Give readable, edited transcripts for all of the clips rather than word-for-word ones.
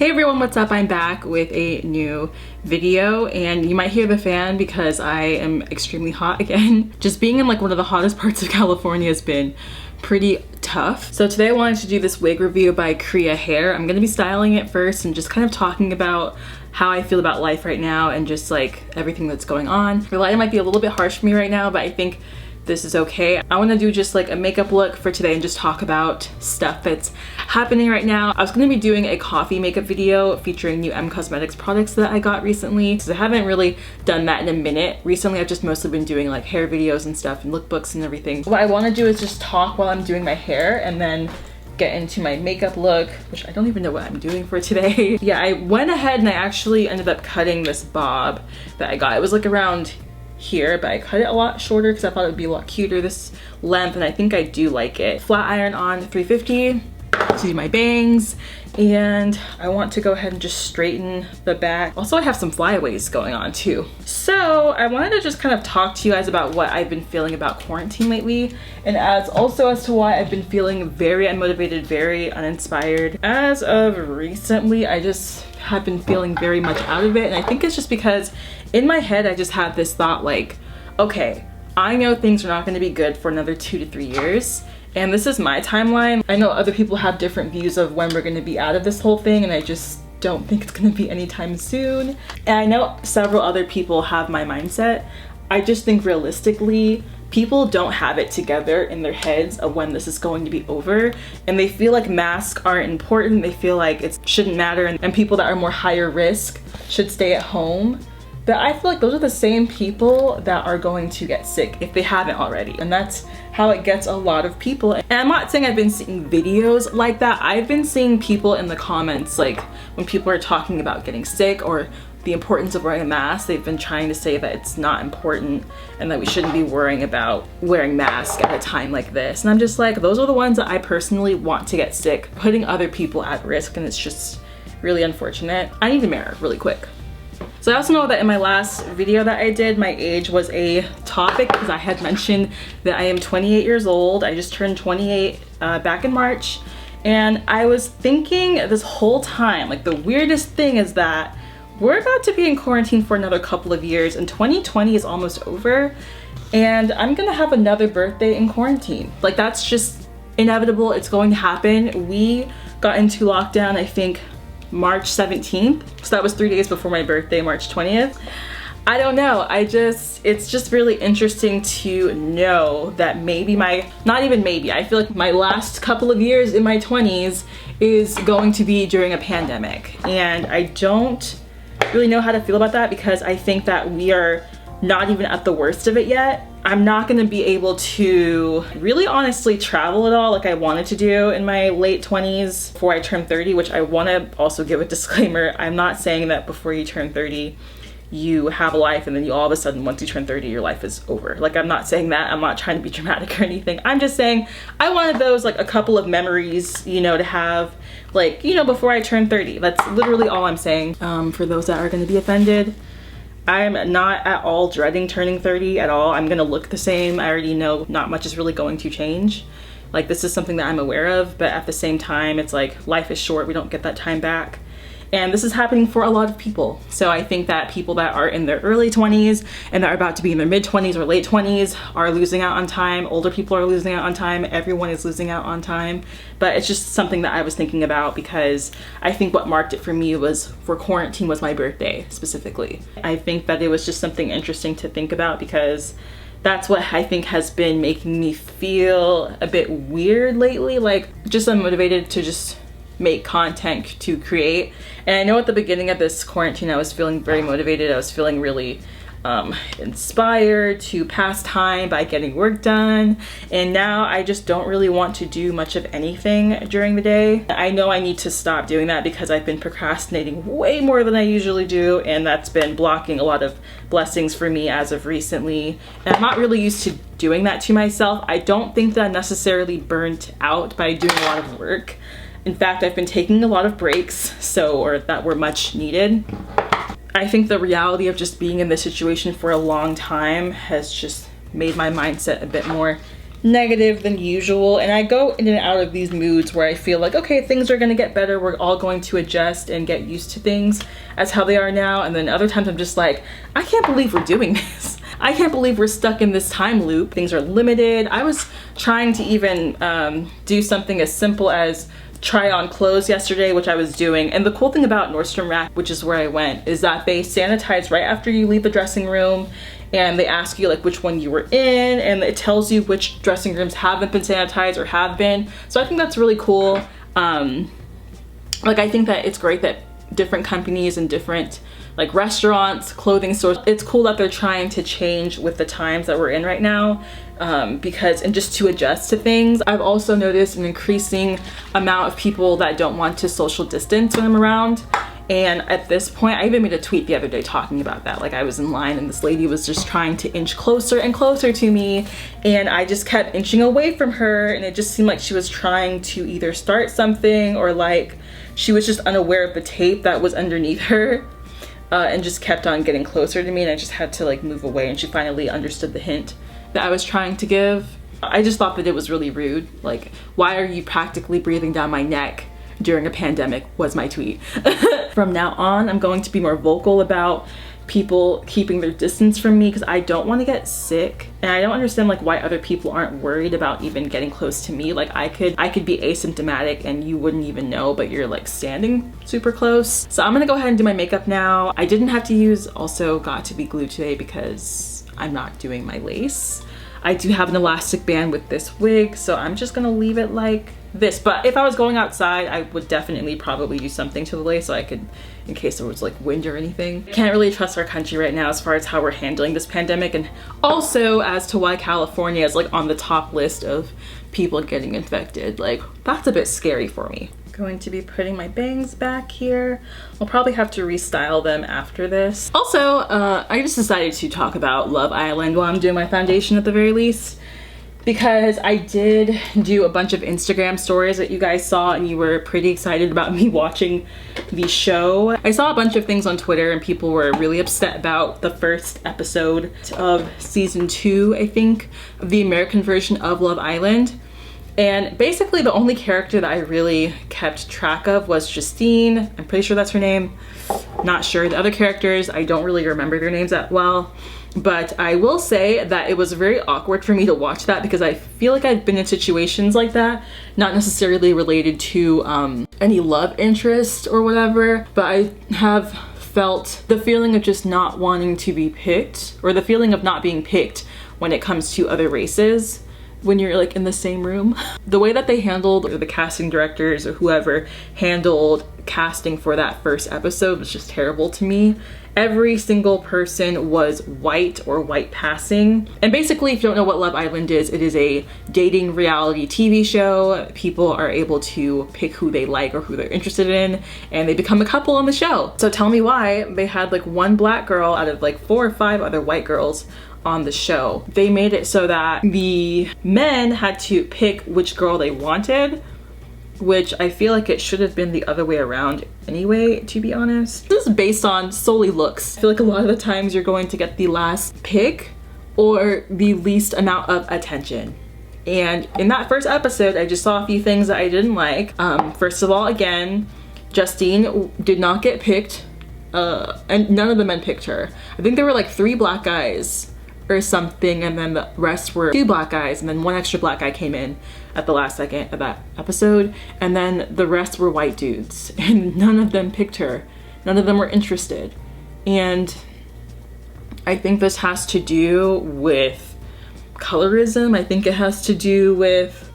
Hey everyone, what's up? I'm back with a new video and you might hear the fan because I am extremely hot again. Just being in like one of the hottest parts of California has been pretty tough. So today I wanted to do this wig review by KriyyaHair. I'm gonna be styling it first and just kind of talking about how I feel about life right now and just like everything that's going on. The lighting might be a little bit harsh for me right now, but I think this is okay. I want to do just like a makeup look for today and just talk about stuff that's happening right now. I was going to be doing a coffee makeup video featuring new Cosmetics products that I got recently. So I haven't really done that in a minute. Recently I've just mostly been doing like hair videos and stuff and lookbooks and everything. What I want to do is just talk while I'm doing my hair and then get into my makeup look, which I don't even know what I'm doing for today. Yeah, I went ahead and I actually ended up cutting this bob that I got. It was like around here, but I cut it a lot shorter because I thought it would be a lot cuter this length, and I think I do like it. Flat iron on 350 to do my bangs, and I want to go ahead and just straighten the back. Also, I have some flyaways going on too. So I wanted to just kind of talk to you guys about what I've been feeling about quarantine lately, and as to why I've been feeling very unmotivated, very uninspired. As of recently, I just have been feeling very much out of it, and I think it's just because in my head I just had this thought like, okay, I know things are not going to be good for another 2 to 3 years, and this is my timeline. I know other people have different views of when we're going to be out of this whole thing, and I just don't think it's going to be anytime soon. And I know several other people have my mindset. I just think realistically people don't have it together in their heads of when this is going to be over, and they feel like masks aren't important. They feel like it shouldn't matter, and people that are more higher risk should stay at home. But I feel like those are the same people that are going to get sick if they haven't already. And that's how it gets a lot of people. And I'm not saying I've been seeing videos like that. I've been seeing people in the comments, like when people are talking about getting sick or the importance of wearing a mask, they've been trying to say that it's not important and that we shouldn't be worrying about wearing masks at a time like this. And I'm just like, those are the ones that I personally want to get sick, putting other people at risk, and it's just really unfortunate. I need a mirror really quick. So I also know that in my last video that I did, my age was a topic because I had mentioned that I am 28 years old. I just turned 28 back in March. And I was thinking this whole time, like the weirdest thing is that we're about to be in quarantine for another couple of years, and 2020 is almost over. And I'm gonna have another birthday in quarantine. Like that's just inevitable, it's going to happen. We got into lockdown, I think, March 17th. So that was 3 days before my birthday, March 20th. I don't know, it's just really interesting to know that maybe not even maybe, I feel like my last couple of years in my 20s is going to be during a pandemic. And I don't really know how to feel about that because I think that we are not even at the worst of it yet. I'm not gonna be able to really honestly travel at all like I wanted to do in my late 20s before I turn 30, which I wanna also give a disclaimer. I'm not saying that before you turn 30, you have a life and then you all of a sudden, once you turn 30, your life is over. Like, I'm not saying that. I'm not trying to be dramatic or anything. I'm just saying I wanted those, like a couple of memories, you know, to have, like, you know, before I turn 30. That's literally all I'm saying. For those that are gonna be offended, I'm not at all dreading turning 30 at all. I'm gonna look the same. I already know not much is really going to change. Like, this is something that I'm aware of, but at the same time, it's like life is short. We don't get that time back. And this is happening for a lot of people. So I think that people that are in their early 20s and that are about to be in their mid 20s or late 20s are losing out on time. Older people are losing out on time. Everyone is losing out on time. But it's just something that I was thinking about because I think what marked it for me was, for quarantine, was my birthday specifically. I think that it was just something interesting to think about because that's what I think has been making me feel a bit weird lately. Like, just unmotivated to just make content, to create. And I know at the beginning of this quarantine I was feeling very motivated. I was feeling really inspired to pass time by getting work done, and now I just don't really want to do much of anything during the day. I know I need to stop doing that because I've been procrastinating way more than I usually do, and that's been blocking a lot of blessings for me as of recently. And I'm not really used to doing that to myself. I don't think that I'm necessarily burnt out by doing a lot of work. In fact, I've been taking a lot of breaks, or that were much needed. I think the reality of just being in this situation for a long time has just made my mindset a bit more negative than usual, and I go in and out of these moods where I feel like, okay, things are gonna get better, we're all going to adjust and get used to things as how they are now, and then other times I'm just like, I can't believe we're doing this. I can't believe we're stuck in this time loop. Things are limited. I was trying to even do something as simple as try on clothes yesterday, which I was doing. And the cool thing about Nordstrom Rack, which is where I went, is that they sanitize right after you leave the dressing room, and they ask you like which one you were in, and it tells you which dressing rooms haven't been sanitized or have been. So I think that's really cool. Like I think that it's great that different companies and different like restaurants, clothing stores, it's cool that they're trying to change with the times that we're in right now, because, and just to adjust to things. I've also noticed an increasing amount of people that don't want to social distance when I'm around. And at this point, I even made a tweet the other day talking about that. Like I was in line and this lady was just trying to inch closer and closer to me, and I just kept inching away from her, and it just seemed like she was trying to either start something or like she was just unaware of the tape that was underneath her. And just kept on getting closer to me, and I just had to like move away, and she finally understood the hint that I was trying to give. I just thought that it was really rude. Like, why are you practically breathing down my neck during a pandemic, was my tweet. From now on, I'm going to be more vocal about people keeping their distance from me because I don't want to get sick, and I don't understand like why other people aren't worried about even getting close to me. Like I could be asymptomatic and you wouldn't even know, but you're like standing super close. So I'm gonna go ahead and do my makeup now. I didn't have to use also got to be glue today because I'm not doing my lace. I do have an elastic band with this wig, so I'm just gonna leave it like this. But if I was going outside, I would definitely probably do something to the lace so I could, in case there was like wind or anything. Can't really trust our country right now as far as how we're handling this pandemic, and also as to why California is like on the top list of people getting infected. Like that's a bit scary for me. Going to be putting my bangs back here. I'll probably have to restyle them after this. Also, I just decided to talk about Love Island while I'm doing my foundation at the very least, because I did do a bunch of Instagram stories that you guys saw and you were pretty excited about me watching the show. I saw a bunch of things on Twitter and people were really upset about the first episode of season 2, I think, of the American version of Love Island. And basically the only character that I really kept track of was Justine. I'm pretty sure that's her name. Not sure. The other characters, I don't really remember their names that well. But I will say that it was very awkward for me to watch that because I feel like I've been in situations like that, not necessarily related to any love interest or whatever, but I have felt the feeling of just not wanting to be picked, or the feeling of not being picked when it comes to other races. When you're like in the same room. The way that they handled, or the casting directors or whoever handled casting for that first episode was just terrible to me. Every single person was white or white passing. And basically, if you don't know what Love Island is, it is a dating reality TV show. People are able to pick who they like or who they're interested in, and they become a couple on the show. So tell me why they had like one black girl out of like 4 or 5 other white girls on the show. They made it so that the men had to pick which girl they wanted, which I feel like it should have been the other way around anyway, to be honest. This is based on solely looks. I feel like a lot of the times you're going to get the last pick or the least amount of attention. And in that first episode, I just saw a few things that I didn't like. First of all, again, Justine did not get picked, and none of the men picked her. I think there were like 3 black guys or something, and then the rest were 2 black guys, and then 1 extra black guy came in at the last second of that episode, and then the rest were white dudes, and none of them picked her. None of them were interested. And I think this has to do with colorism. I think it has to do with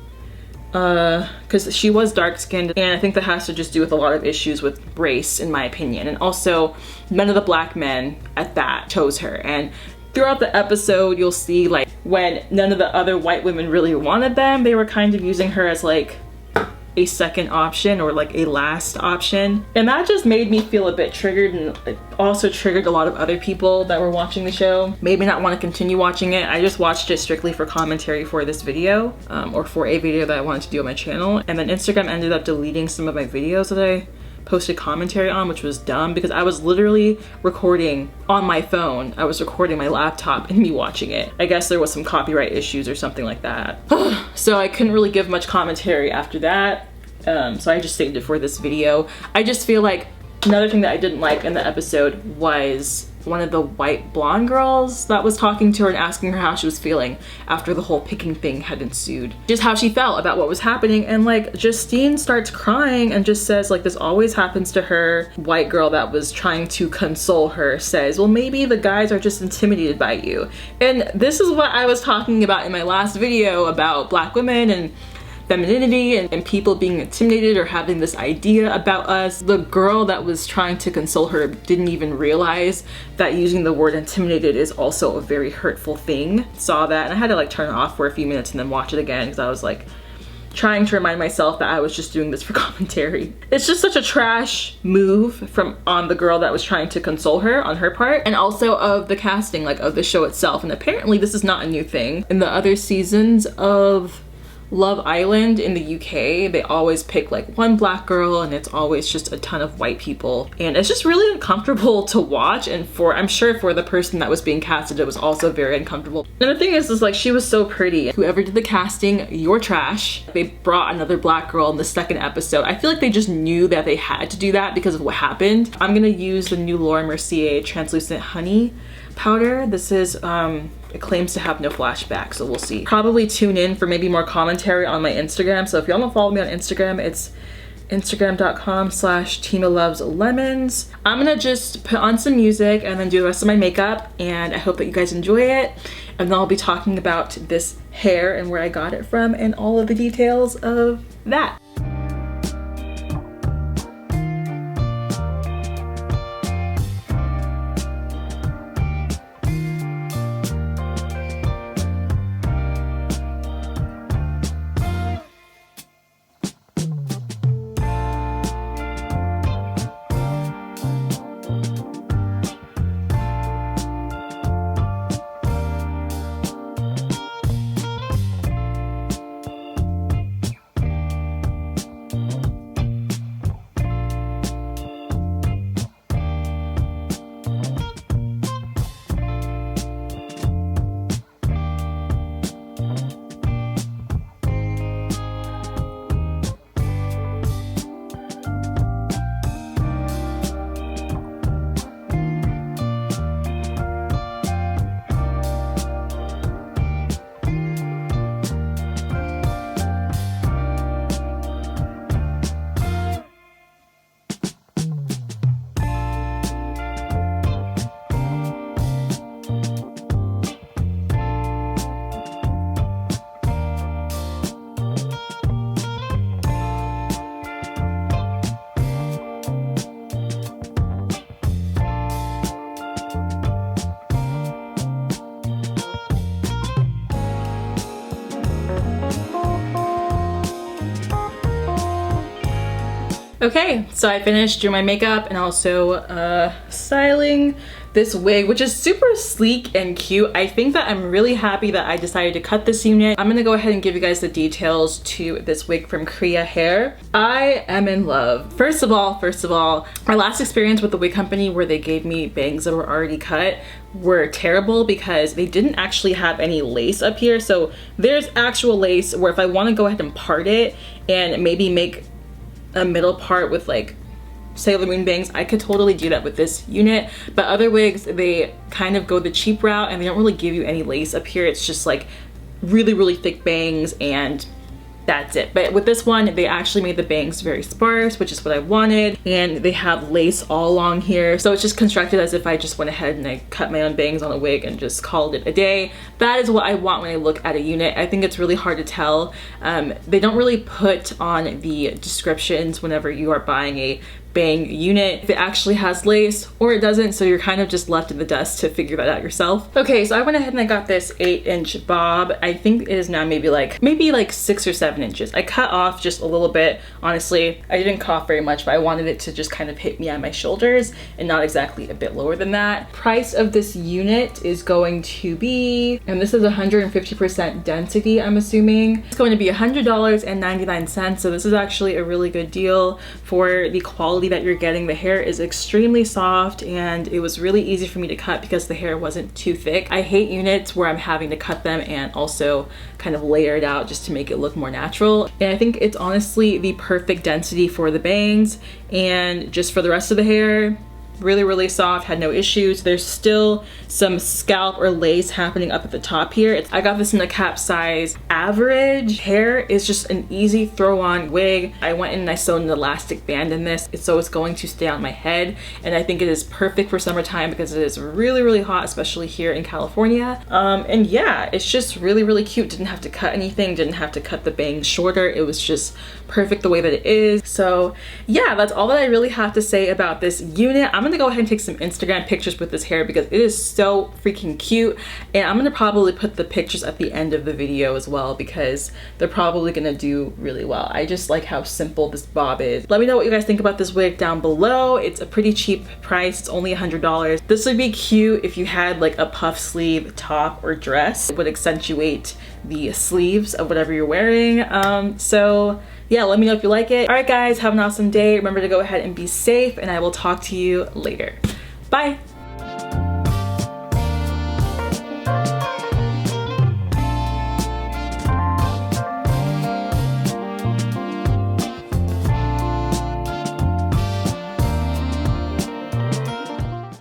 because she was dark-skinned, and I think that has to just do with a lot of issues with race, in my opinion. And also, none of the black men at that chose her. And throughout the episode, you'll see like when none of the other white women really wanted them, they were kind of using her as like a second option or like a last option. And that just made me feel a bit triggered, and it also triggered a lot of other people that were watching the show. Maybe not want to continue watching it. I just watched it strictly for commentary for this video, or for a video that I wanted to do on my channel. And then Instagram ended up deleting some of my videos that I posted commentary on, which was dumb because I was literally recording on my phone. I was recording my laptop and me watching it. I guess there was some copyright issues or something like that. So I couldn't really give much commentary after that. So I just saved it for this video. I just feel like another thing that I didn't like in the episode was one of the white blonde girls that was talking to her and asking her how she was feeling after the whole picking thing had ensued. Just how she felt about what was happening, and like Justine starts crying and just says like this always happens to her. White girl that was trying to console her says, well, maybe the guys are just intimidated by you. And this is what I was talking about in my last video about Black women and femininity and people being intimidated or having this idea about us. The girl that was trying to console her didn't even realize that using the word intimidated is also a very hurtful thing. Saw that and I had to like turn it off for a few minutes and then watch it again because I was like trying to remind myself that I was just doing this for commentary. It's just such a trash move on the girl that was trying to console her on her part, and also of the casting, like of the show itself. And apparently this is not a new thing. In the other seasons of Love Island in the UK, they always pick like one Black girl and it's always just a ton of white people, and it's just really uncomfortable to watch. And I'm sure for the person that was being casted, it was also very uncomfortable. And the thing is like she was so pretty. Whoever did the casting, you're trash. They brought another Black girl in the second episode. I feel like they just knew that they had to do that because of what happened. I'm gonna use the new Laura Mercier translucent honey powder. This is it claims to have no flashback, so we'll see. Probably tune in for maybe more commentary on my Instagram. So if y'all don't follow me on Instagram, it's instagram.com/Timaloveslemons. I'm gonna just put on some music and then do the rest of my makeup, and I hope that you guys enjoy it. And then I'll be talking about this hair and where I got it from and all of the details of that. Okay, so I finished doing my makeup and also styling this wig, which is super sleek and cute. I think that I'm really happy that I decided to cut this unit. I'm gonna go ahead and give you guys the details to this wig from KriyyaHair. I am in love. First of all, my last experience with the wig company where they gave me bangs that were already cut were terrible because they didn't actually have any lace up here. So there's actual lace where if I want to go ahead and part it and maybe make a middle part with like Sailor Moon bangs, I could totally do that with this unit. But other wigs, they kind of go the cheap route and they don't really give you any lace up here. It's just like really thick bangs and that's it. But with this one, they actually made the bangs very sparse, which is what I wanted, and they have lace all along here. So it's just constructed as if I just went ahead and I cut my own bangs on a wig and just called it a day. That is what I want when I look at a unit. I think it's really hard to tell. They don't really put on the descriptions whenever you are buying a bang unit if it actually has lace or it doesn't, so you're kind of just left in the dust to figure that out yourself. Okay, so I went ahead and I got this 8-inch bob. I think it is now maybe like 6 or 7 inches. I cut off just a little bit. Honestly, I didn't cut off very much, but I wanted it to just kind of hit me on my shoulders and not exactly a bit lower than that. Price of this unit is going to be, and this is 150% density, I'm assuming. It's going to be $100.99, so this is actually a really good deal for the quality quality that you're getting. The hair is extremely soft and it was really easy for me to cut because the hair wasn't too thick. I hate units where I'm having to cut them and also kind of layer it out just to make it look more natural. And I think it's honestly the perfect density for the bangs, and just for the rest of the hair, really soft, had no issues. There's still some scalp or lace happening up at the top here. I got this in a cap size average. Hair is just an easy throw on wig. I went in and I sewed an elastic band in this, so it's going to stay on my head, and I think it is perfect for summertime because it is really hot, especially here in California. And yeah, it's just really cute. Didn't have to cut anything, didn't have to cut the bangs shorter. It was just perfect the way that it is. So yeah, that's all that I really have to say about this unit. I'm gonna go ahead and take some Instagram pictures with this hair because it is so freaking cute, and I'm gonna probably put the pictures at the end of the video as well because they're probably gonna do really well. I just like how simple this bob is. Let me know what you guys think about this wig down below. It's a pretty cheap price. It's only $100. This would be cute if you had like a puff sleeve top or dress. It would accentuate the sleeves of whatever you're wearing. So yeah, let me know if you like it. All right guys, have an awesome day. Remember to go ahead and be safe, and I will talk to you later. Bye.